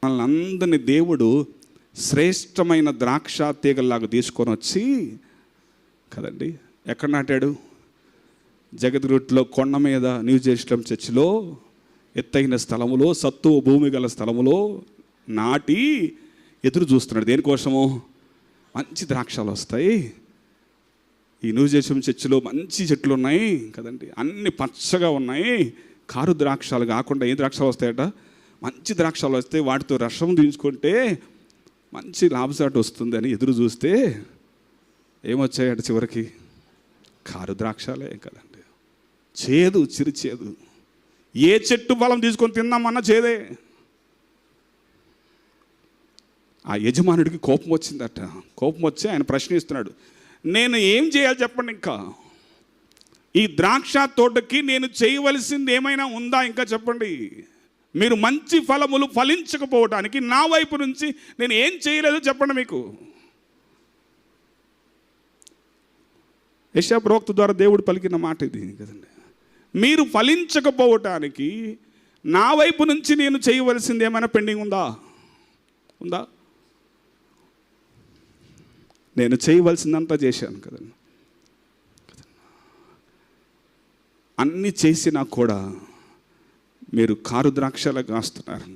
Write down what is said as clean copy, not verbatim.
వాళ్ళందరినీ దేవుడు శ్రేష్టమైన ద్రాక్ష తీగల్లాగా తీసుకొని వచ్చి కదండి ఎక్కడ నాటాడు? జగద్గుట్లో కొండ మీద న్యూ జెరూసలేం చర్చిలో ఎత్తైన స్థలములో సత్తువ భూమి గల స్థలములో నాటి ఎదురు చూస్తున్నాడు. దేనికోసము? మంచి ద్రాక్షలు వస్తాయి. ఈ న్యూ జెరూసలేం చర్చిలో మంచి చెట్లు ఉన్నాయి కదండి, అన్ని పచ్చగా ఉన్నాయి. కారు ద్రాక్షాలు కాకుండా ఏ ద్రాక్షలు వస్తాయట? మంచి ద్రాక్షలు వస్తే వాటితో రసం తీయించుకుంటే మంచి లాభసాటు వస్తుందని ఎదురు చూస్తే ఏమొచ్చాయట చివరికి? కారు ద్రాక్షాలే కదండి. చేదు, చిరుచేదు. ఏ చెట్టు ఫలం తీసుకొని తిందామన్నా చేదే. ఆ యజమానుడికి కోపం వచ్చిందట. కోపం వచ్చి ఆయన ప్రశ్నిస్తున్నాడు, నేను ఏం చేయాలి చెప్పండి, ఇంకా ఈ ద్రాక్ష తోటకి నేను చేయవలసింది ఏమైనా ఉందా ఇంకా చెప్పండి. మీరు మంచి ఫలములు ఫలించకపోవడానికి నా వైపు నుంచి నేను ఏం చేయలేదు చెప్పండి. మీకు యెషయా ప్రవక్త ద్వారా దేవుడు పలికిన మాట ఇది కదండి. మీరు ఫలించకపోవటానికి నా వైపు నుంచి నేను చేయవలసింది ఏమైనా పెండింగ్ ఉందా? నేను చేయవలసిందంతా చేశాను కదండి. అన్నీ చేసినా కూడా మీరు కారు ద్రాక్షలా కాస్తున్నారు.